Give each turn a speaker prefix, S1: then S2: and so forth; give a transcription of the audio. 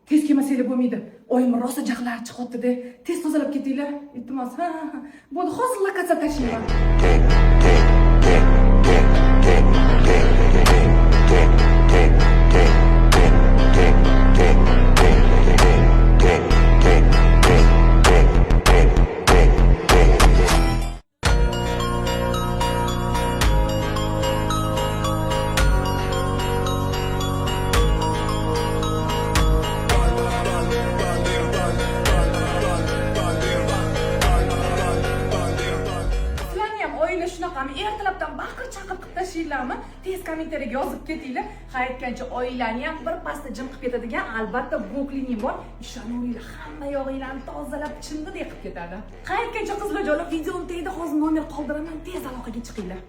S1: Tez kelmasanglar bo'lmaydi. Oyim rosa jaqlari chiqyapti-da. Tez tozalab ketinglar. Iltimos. Bo'ldi, hozir lokatsiya tashlayman. Ertalabdan baqir chaqir qilib tashlaylarmi? Tez kommentariyaga yozib ketinglar. Hayitgancha oilani ham bir pasda jim qilib ketadigan albatta brokolining bor. Ishoninglar, hamma yog'inglarni tozalab chindidek qilib ketadi. Hayitgancha qizlarjonim videoni tagida hozir nomer qoldiraman, tez aloqaga chiqinglar.